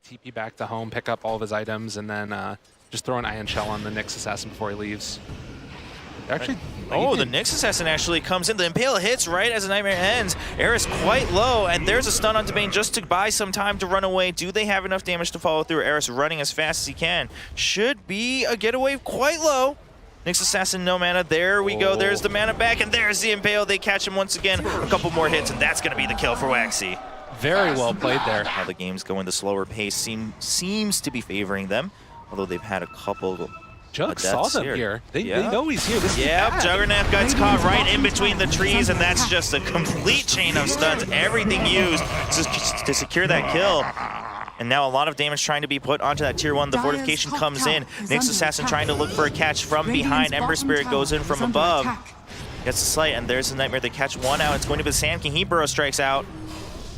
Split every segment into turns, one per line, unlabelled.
TP back to home, pick up all of his items, and then just throw an Ion Shell on the Nyx Assassin before he leaves. Actually,
oh, the Nyx Assassin actually comes in. The Impale hits right as the Nightmare ends. Eris quite low, and there's a stun onto Bane just to buy some time to run away. Do they have enough damage to follow through? Eris running as fast as he can. Should be a getaway quite low. Nyx Assassin, no mana. There we go. There's the mana back, and there's the Impale. They catch him once again. A couple more hits, and that's going to be the kill for Waxy.
Very well played there.
How the game's going, the slower pace seems to be favoring them, although they've had a couple
Jug saw them here. They know he's here. This
Juggernaut gets caught right in between the trees, and that's just a complete chain of stuns. Everything used to secure that kill. And now a lot of damage trying to be put onto that tier 1. The fortification comes in. Nyx Assassin trying to look for a catch from behind. Ember Spirit goes in from above. Gets the slight, and there's the Nightmare. They catch one out. It's going to be the Sand King. He burrow strikes out.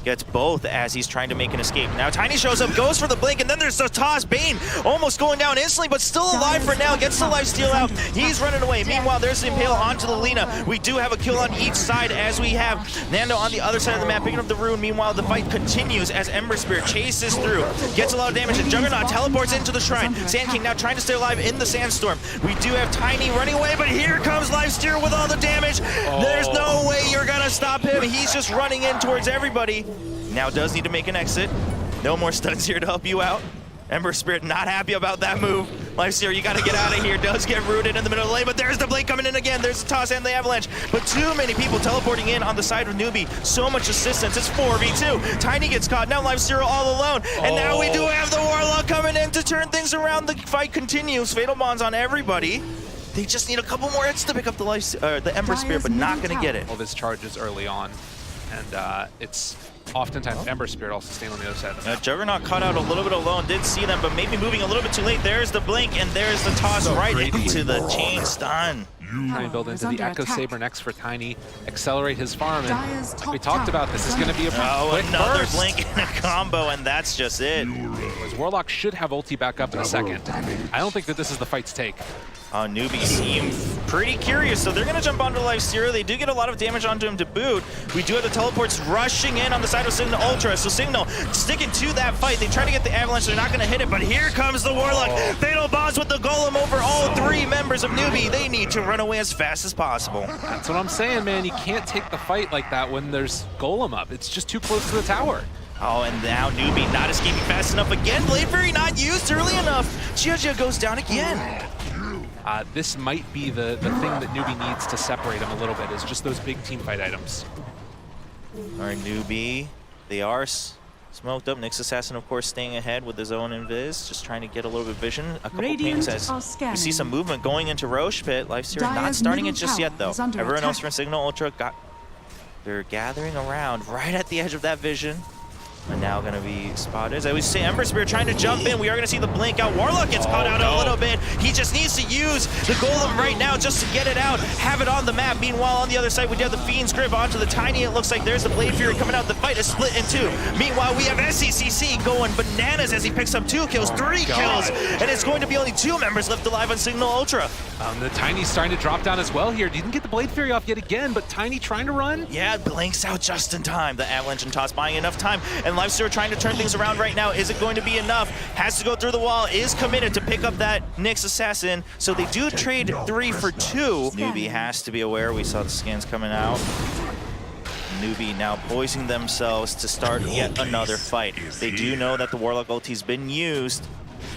Gets both as he's trying to make an escape. Now Tiny shows up, goes for the blink, and then there's the toss. Bane almost going down instantly, but still alive for now. Gets the lifesteal out. He's running away. Meanwhile, there's the Impale onto the Lina. We do have a kill on each side as we have Nando on the other side of the map picking up the rune. Meanwhile, the fight continues as Ember Spirit chases through. Gets a lot of damage, and Juggernaut teleports into the shrine. Sand King now trying to stay alive in the sandstorm. We do have Tiny running away, but here comes Lifesteal with all the damage. There's no way you're gonna stop him. He's just running in towards everybody. Now does need to make an exit. No more stuns here to help you out. Ember Spirit not happy about that move. Lifesteal, you gotta get out of here. Does get rooted in the middle of the lane, but there's the blade coming in again. There's the toss and the avalanche. But too many people teleporting in on the side of Newbee. So much assistance. It's 4v2. Tiny gets caught. Now Lifesteal all alone. And now we do have the Warlock coming in to turn things around. The fight continues. Fatal Bonds on everybody. They just need a couple more hits to pick up the Ember Spirit, but not gonna get it.
All of his charges early on, and it's oftentimes Ember Spirit also staying on the other side of the map.
Juggernaut caught out a little bit alone, did see them, but maybe moving a little bit too late. There's the blink, and there's the toss right into the chain stun.
Trying to build into the Echo Saber next for Tiny, accelerate his farm, and we talked about this is going to be a quick
another
burst.
blink and a combo, and that's just it.
Warlock should have ulti back up in a second. I don't think that this is the fight to take.
Newbee seem pretty curious, so they're going to jump onto Lifesteal. They do get a lot of damage onto him to boot. We do have the teleports rushing in on the side of Cignal Ultra, so Cignal sticking to that fight. They try to get the avalanche, they're not going to hit it, but here comes the Warlock. Fatal Bonds with the Golem over all 3 members of Newbee. They need to run away as fast as possible.
That's what I'm saying, man. You can't take the fight like that when there's Golem up. It's just too close to the tower.
Oh, and now Newbee not escaping fast enough again. Blade Fury not used early enough. Gia goes down again.
This might be the thing that Newbee needs to separate him a little bit, is just those big team fight items.
All right, Newbee, they are smoked up. Nyx Assassin, of course, staying ahead with his own invis, just trying to get a little bit of vision. A couple pings as we see some movement going into Roche Pit. Lifesteal not starting it just yet, though. Everyone else from Cignal Ultra they're gathering around right at the edge of that vision. And now going to be spotted. As we say, Ember Spirit trying to jump in. We are going to see the blink out. Warlock gets caught out a little bit. He just needs to use the Golem right now just to get it out, have it on the map. Meanwhile, on the other side, we do have the Fiend's Grip onto the Tiny. It looks like there's the Blade Fury coming out. The fight is split in 2. Meanwhile, we have SCCC going bananas as he picks up 2 kills, 3 kills, and it's going to be only 2 members left alive on Cignal Ultra.
The Tiny's starting to drop down as well here. Didn't get the Blade Fury off yet again, but Tiny trying to run.
Yeah, blinks out just in time. The Avalanche and Toss buying enough time, and Lifesteal trying to turn things around right now. Is it going to be enough? Has to go through the wall, is committed to pick up that Nyx Assassin. So they do trade 3 for 2. Newbee has to be aware. We saw the scans coming out. Newbee now poising themselves to start yet another fight. They do know that the Warlock ulti's been used,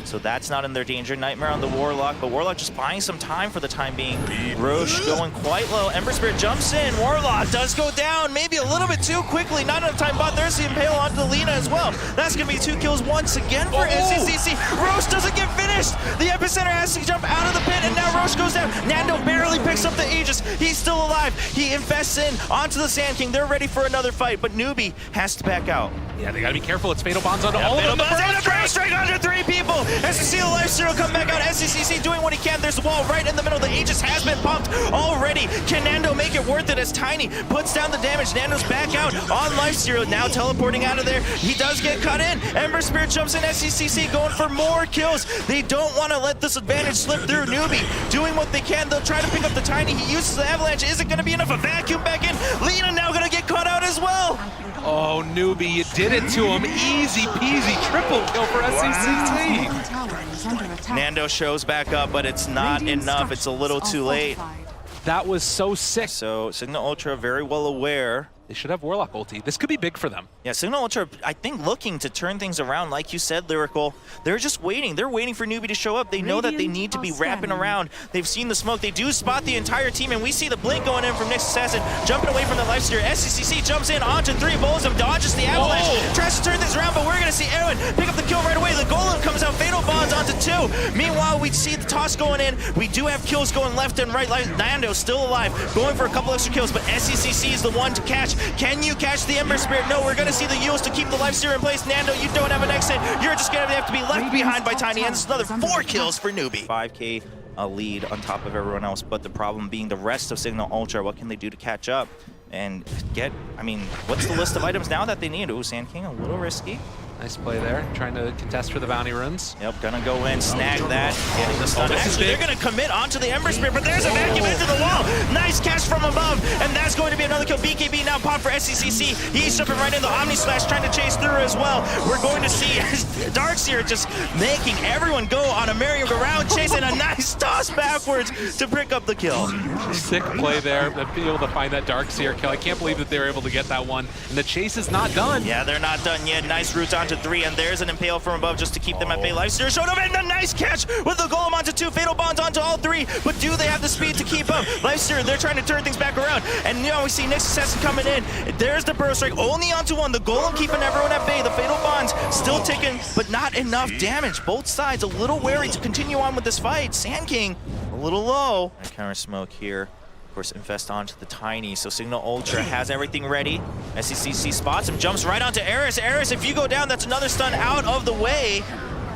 so that's not in their danger. Nightmare on the Warlock, but Warlock just buying some time for the time being. Roche going quite low. Ember Spirit jumps in. Warlock does go down, maybe a little bit too quickly. Not enough time, but there's the Impale onto the Lina as well. That's going to be 2 kills once again for SCCC. Roche doesn't get finished. The Epicenter has to jump out of the pit, and now Roche goes down. Nando barely picks up the Aegis. He's still alive. He invests in onto the Sand King. They're ready for another fight, but Newbee has to back out.
Yeah, they got to be careful. It's Fatal Bonds onto all of them.
And a burst strike onto 3 people. As we see the Lifesteal come back out, SCCC doing what he can. There's a wall right in the middle. The Aegis has been pumped already. Can Nando make it worth it as Tiny puts down the damage? Nando's back out on Lifesteal, now teleporting out of there. He does get cut in. Ember Spirit jumps in. SCCC going for more kills. They don't want to let this advantage slip through. Newbee doing what they can. They'll try to pick up the Tiny. He uses the Avalanche. Is it going to be enough? A vacuum back in. Lina now going to get caught out as well.
Oh, Newbee, you did it to him. Easy peasy, triple kill for SCCC.
Nando shows back up, but it's not enough. It's a little too late.
That was so sick.
So Cignal Ultra very well aware.
They should have Warlock ulti. This could be big for them.
Yeah, Cignal Ultra, I think, looking to turn things around. Like you said, Lyrical, they're just waiting. They're waiting for Newbee to show up. They know that they need to be wrapping around. They've seen the smoke. They do spot the entire team, and we see the blink going in from Nyx Assassin, jumping away from the Lifesteer. SCCC jumps in onto 3 bullets him, dodges the avalanche, tries to turn things around, but we're going to see Aaron pick up the kill right away. The Golem comes out, Fatal Bonds onto 2. Meanwhile, we see the toss going in. We do have kills going left and right. Nando still alive, going for a couple extra kills, but SCCC is the one to catch. Can you catch the Ember Spirit? No, we're going to see the Yules to keep the Lifesteer in place. Nando, you don't have an exit. You're just going to have to be left behind by Tiny, and it's another 4 kills for Newbee. 5K lead on top of everyone else, but the problem being the rest of Cignal Ultra. What can they do to catch up and get, I mean, what's the list of items now that they need? Ooh, Sand King, a little risky.
Nice play there, trying to contest for the bounty runes.
Yep, gonna go in, snag that, getting the stun. Actually, they're gonna commit onto the Ember Spirit, but there's a vacuum into the wall. Nice catch from above, and that's going to be another kill. BKB now popped for SCCC. He's jumping right in the Omni Slash, trying to chase through as well. We're going to see Darkseer just making everyone go on a merry-go-round, chasing a nice toss backwards to pick up the kill.
Sick play there, to be able to find that Darkseer kill. I can't believe that they were able to get that one, and the chase is not done.
Yeah, they're not done yet. Nice routes onto 3, and there's an Impale from above just to keep them at bay. Lifesteer showed up, and a nice catch with the Golem onto 2, Fatal Bonds onto all 3, but do they have the speed to keep up? Lifesteer, they're trying to turn things back around, and now we see Nyx Assassin coming in. There's the Burrow Strike, only onto 1. The Golem keeping everyone at bay. The Fatal Bonds still ticking, but not enough damage. Both sides a little wary to continue on with this fight. Sand King a little low. Counter smoke here. Of course, invest onto the Tiny, so Cignal Ultra has everything ready. SCCC spots him, jumps right onto Eris. Eris, if you go down, that's another stun out of the way.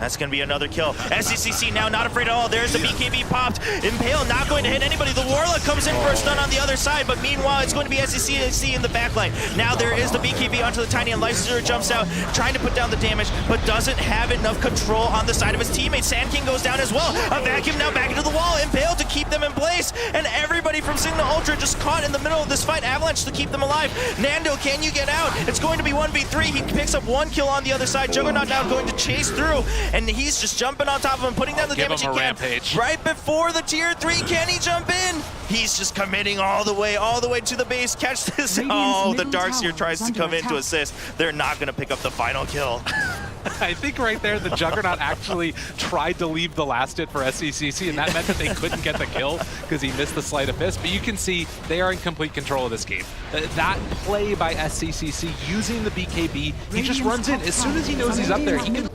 That's going to be another kill. SCCC now not afraid at all. There's the BKB popped. Impale not going to hit anybody. The Warlock comes in for a stun on the other side, but meanwhile, it's going to be SCCC in the backline. Now there is the BKB onto the Tiny, and Lifesteer jumps out, trying to put down the damage, but doesn't have enough control on the side of his teammate. Sand King goes down as well. A vacuum now back into the wall. Impale to keep them in place, and everybody from Cignal Ultra just caught in the middle of this fight. Avalanche to keep them alive. Nando, can you get out? It's going to be 1v3. He picks up 1 kill on the other side. Juggernaut now going to chase through, and he's just jumping on top of him, putting down the damage he can.
Rampage.
Right before the tier 3, can he jump in? He's just committing all the way to the base. Catch this. Oh, the Darkseer tries to come in to assist. They're not going to pick up the final kill.
I think right there, the Juggernaut actually tried to leave the last hit for SCCC, and that meant that they couldn't get the kill because he missed the Sleight of Fist. But you can see they are in complete control of this game. That play by SCCC using the BKB, he just runs in. As soon as he knows he's up there, he can...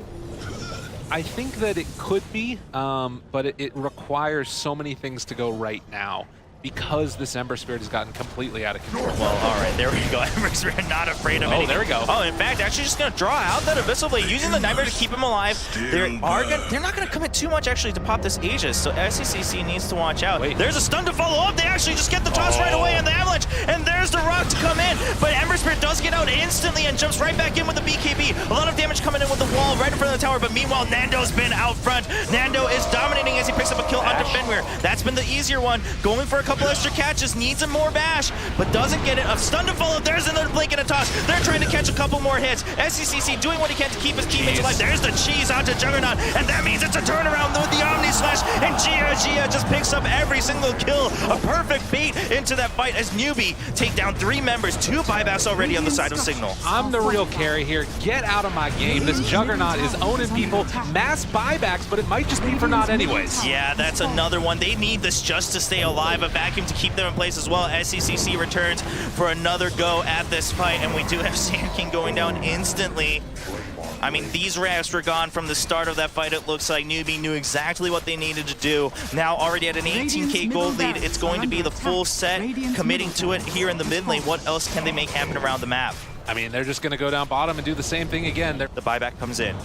I think that it could be, but it requires so many things to go right now, because this Ember Spirit has gotten completely out of control.
Well, all right, there we go. Ember Spirit not afraid of anything.
Oh, there we go.
Oh, in fact, actually just going to draw out that Abyssal Blade, using the Nightmare to keep him alive. They're not going to commit too much, actually, to pop this Aegis, so SCCC needs to watch out.
Wait.
There's a stun to follow up. They actually just get the toss right away, and the Avalanche, and there's the Rock to come in. But Ember Spirit does get out instantly and jumps right back in with the BKB. A lot of damage coming in with the wall right in front of the tower, but meanwhile, Nando's been out front. Nando is dominating as he picks up a kill onto Fenrir. That's been the easier one. Going for a couple extra catches, needs a more bash, but doesn't get it. A stun to follow. There's another blink and a toss. They're trying to catch a couple more hits. SCCC doing what he can to keep his teammates alive. There's the cheese onto Juggernaut, and that means it's a turnaround with the Omni Slash, and Gia just picks up every single kill. A perfect bait into that fight as Newbee take down 3 members, 2 buybacks already on the side of Cignal.
I'm the real carry here. Get out of my game. This Juggernaut is owning people. Mass buybacks, but it might just be for naught anyways.
Yeah, that's another one. They need this just to stay alive. A vacuum to keep them in place as well. SCCC returns for another go at this fight, and we do have Sand King going down instantly. I mean, these rafts were gone from the start of that fight. It looks like Newbee knew exactly what they needed to do. Now already at an 18k gold lead, it's going to be the full set, committing to it here in the mid lane. What else can they make happen around the map?
I mean, they're just going to go down bottom and do the same thing again.
The buyback comes in.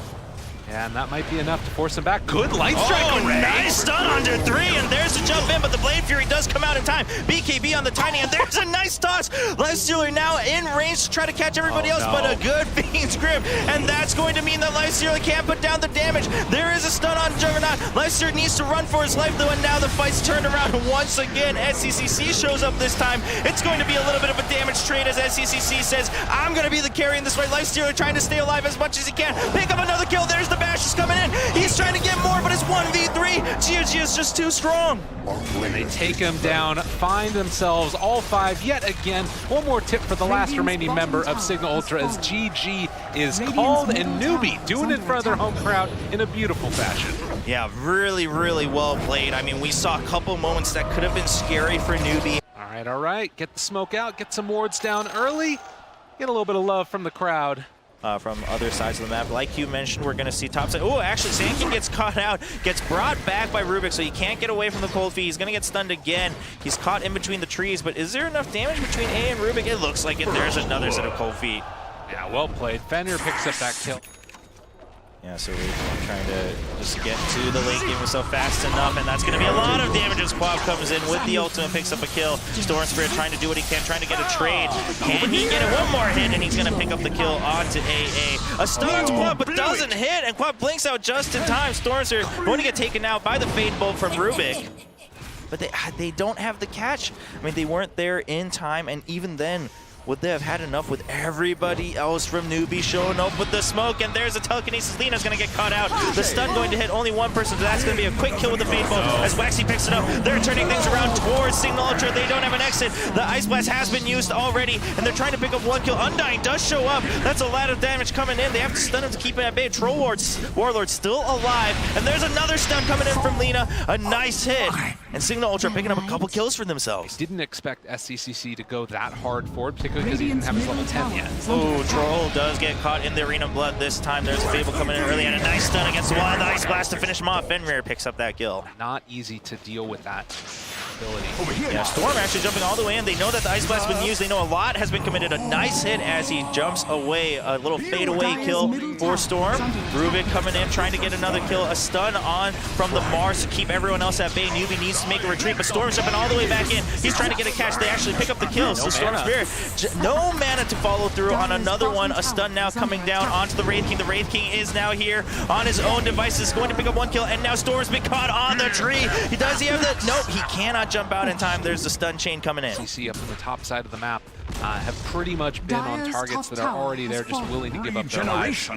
And that might be enough to force him back. Good light strike array.
Nice stun under 3, and there's the jump in, but the Blade Fury does come out in time. BKB on the Tiny, and there's a nice toss. Lifestealer now in range to try to catch everybody else, but a good Fiend's Grip, and that's going to mean that Lifestealer can't put down the damage. There is a stun on Juggernaut. Lifestealer needs to run for his life, though, and now the fight's turned around once again. SCCC shows up this time. It's going to be a little bit of a damage trade as SCCC says, I'm going to be the carry in this fight. Lifestealer trying to stay alive as much as he can. Pick up another kill. There's the bash is coming in. He's trying to get more, but it's 1v3. GOG is just too strong.
They take him down, find themselves all 5 yet again. One more tip for the last remaining member of Cignal Ultra as GG is called, and Newbee doing it for their home crowd in a beautiful fashion.
Yeah, really, really well played. I mean, we saw a couple moments that could have been scary for Newbee.
All right. Get the smoke out, get some wards down early, get a little bit of love from the crowd.
From other sides of the map. Like you mentioned, we're going to see top side. Oh, actually, Zankin gets caught out, gets brought back by Rubik, so he can't get away from the cold feet. He's going to get stunned again. He's caught in between the trees, but is there enough damage between A and Rubik? It looks like it. There's another set of cold feet.
Yeah, well played. Fenrir picks up that kill.
Yeah, so we're trying to just get to the late game so fast enough, and that's going to be a lot of damage as Quab comes in with the ultimate, picks up a kill. Storm Spirit trying to do what he can, trying to get a trade. Can he get it? One more hit, and he's going to pick up the kill onto AA. A stun on Quab, but doesn't hit, and Quab blinks out just in time. Storm Spirit going to get taken out by the Fade Bolt from Rubik. But they don't have the catch. I mean, they weren't there in time, and even then, would they have had enough with everybody else from Newbee showing up with the smoke? And there's a telekinesis. Lina's going to get caught out. The stun going to hit only one person, so that's going to be a quick kill with the Fade Bolt as Waxy picks it up. They're turning things around towards Cignal Ultra. They don't have an exit. The Ice Blast has been used already, and they're trying to pick up one kill. Undying does show up. That's a lot of damage coming in. They have to stun him to keep it at bay. Troll Warlord still alive, and there's another stun coming in from Lina. A nice hit, and Cignal Ultra picking up a couple kills for themselves.
Didn't expect SCCC to go that hard forward, particularly because he didn't have his level 10 yet.
Oh, Troll does get caught in the Arena of Blood this time. There's a Fable coming in early and a nice stun against the wall. The Ice Blast to finish him off. Fenrir picks up that kill.
Not easy to deal with that ability.
Yeah, Storm actually jumping all the way in. They know that the Ice Blast has been used. They know a lot has been committed. A nice hit as he jumps away. A little fade away kill for Storm. Rubik coming in, trying to get another kill. A stun on from the Mars to keep everyone else at bay. Newbee needs to make a retreat, but Storm's jumping all the way back in. He's trying to get a catch. They actually pick up the kills. So Storm Spirit, no mana to follow through on another one. A stun now coming down onto the Wraith King. The Wraith King is now here on his own devices, going to pick up one kill, and now Storm's been caught on the tree. Does he have the... Nope, he cannot jump out in time. There's the stun chain coming in.
CC up on the top side of the map have pretty much been on targets that are already there, just willing to give up their lives.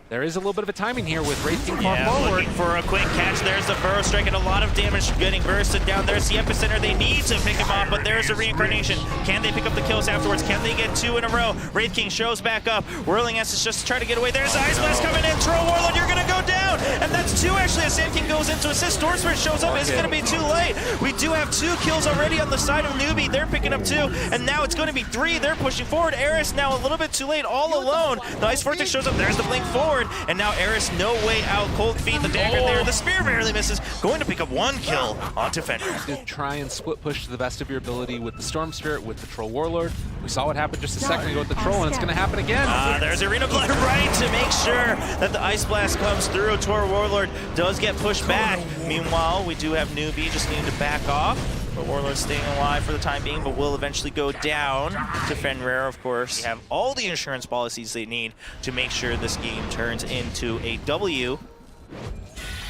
There is a little bit of a timing here with Wraith King forward.
Looking for a quick catch. There's the Burrow Strike and a lot of damage getting bursted down. There's the Epicenter. They need to pick him off, but there's a Reincarnation. Can they pick up the kills afterwards? Can they get 2 in a row? Wraith King shows back up. Whirling S is just to try to get away. There's the Ice Blast coming in. Troll Warlord, you're going to go down. And that's 2 actually as Sand King goes into assist. Storm Spirit shows up. It's going to be too late. We do have 2 kills already on the side of Newbee. They're picking up 2. And now it's going to be 3. They're pushing forward. Eris now a little bit too late, all alone. The Ice Vortex shows up. There's the blink forward. And now Eris no way out. Cold Feet, the dagger there. The spear barely misses. Going to pick up 1 kill onto Fenrir.
Try and split push to the best of your ability with the Storm Spirit, with the Troll Warlord. We saw what happened just a second ago with the Troll, and it's going to happen again.
There's Arena Blood right to make sure that the Ice Blast comes through. Troll Warlord does get pushed back. Meanwhile, we do have Newbee just needing to back off. But Warlord's staying alive for the time being, but will eventually go down to Fenrir, of course. They have all the insurance policies they need to make sure this game turns into a W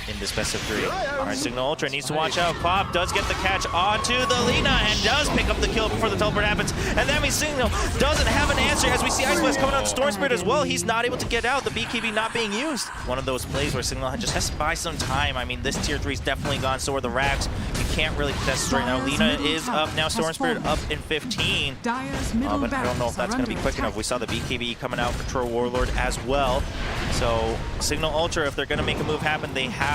in this best of 3. All right, Cignal Ultra needs to watch out. Quab does get the catch onto the Lina and does pick up the kill before the teleport happens. And that means Cignal doesn't have an answer as we see Ice Blast coming out. Storm Spirit as well. He's not able to get out. The BKB not being used. One of those plays where Cignal just has to buy some time. I mean, this tier 3 is definitely gone. So are the Rags. You can't really contest this right now. Lina is up now. Storm Spirit up in 15. But I don't know if that's going to be quick enough. We saw the BKB coming out for Troll Warlord as well. So Cignal Ultra, if they're going to make a move happen, they have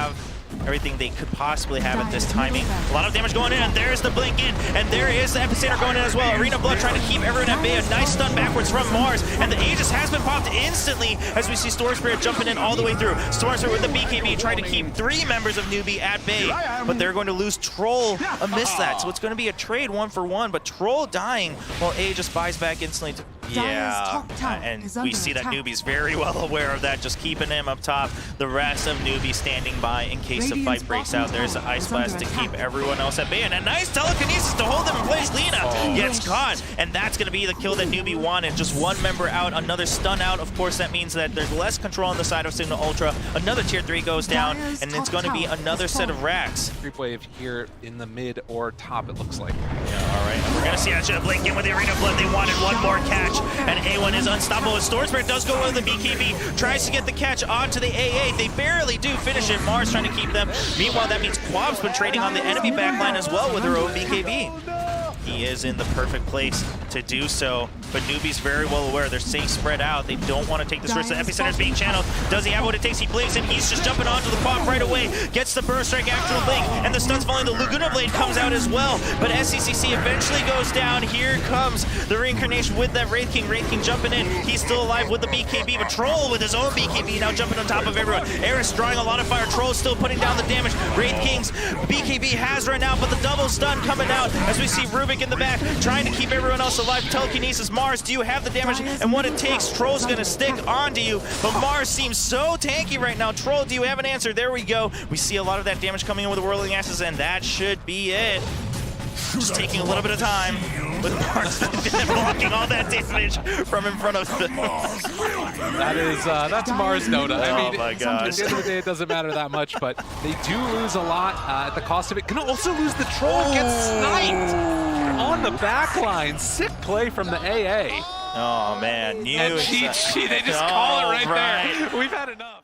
everything they could possibly have at this timing. A lot of damage going in, and there's the blink in, and there is the Epicenter going in as well. Arena Blood trying to keep everyone at bay. A nice stun backwards from Mars, and the Aegis has been popped instantly as we see Storm Spirit jumping in all the way through. Storm Spirit with the BKB trying to keep 3 members of Newbee at bay, but they're going to lose Troll amidst that. So it's going to be a trade 1-for-1, but Troll dying while Aegis buys back instantly. Yeah, and we see that Newbee's very well aware of that, just keeping him up top. The rest of Newbee standing by in case the fight breaks out. There's the Ice Blast to keep everyone else at bay, and a nice telekinesis to hold them in place. Lina gets caught, and that's going to be the kill that Newbee wanted. Just one member out, another stun out. Of course, that means that there's less control on the side of Cignal Ultra. Another tier 3 goes down, and it's going to be another set of racks.
Creep wave here in the mid or top, it looks like.
Yeah, all right. We're going to see that Blink in with the Arena Blood. They wanted one more catch, and A1 is unstoppable. Storm Spirit does go with the BKB, tries to get the catch onto the AA. They barely do finish it. Mars trying to keep them. Meanwhile, that means Quab's been trading on the enemy backline as well with her own BKB. He is in the perfect place to do so, but Newbee's very well aware they're staying spread out. They don't want to take this risk. The Epicenter's being channeled. Does he have what it takes? He blinks, and he's just jumping onto the Quab right away. Gets the burst strike after the blink, and the stun's falling. The Laguna Blade comes out as well, but SCCC eventually goes down. Here comes the reincarnation with that Wraith King. Wraith King jumping in. He's still alive with the BKB, but Troll with his own BKB now jumping on top of everyone. Eris drawing a lot of fire. Troll still putting down the damage. Wraith King's BKB has run out, but the double stun coming out as we see Rubik in the back trying to keep everyone else alive. Telekinesis, Mars, do you have the damage and what it takes? Troll's gonna stick onto you, but Mars seems so tanky right now. Troll, do you have an answer? There we go. We see a lot of that damage coming in with the Whirling Axes, and that should be it. Just taking a little bit of time with Mars blocking all that damage from in front of them.
That's Mars Dota. I mean,
oh my gosh.
At the end of the day, it doesn't matter that much, but they do lose a lot at the cost of it. Gonna also lose the Troll, gets sniped on the back line. Sick play from the AA.
Oh man,
and cheat, they just call it right there. We've had enough.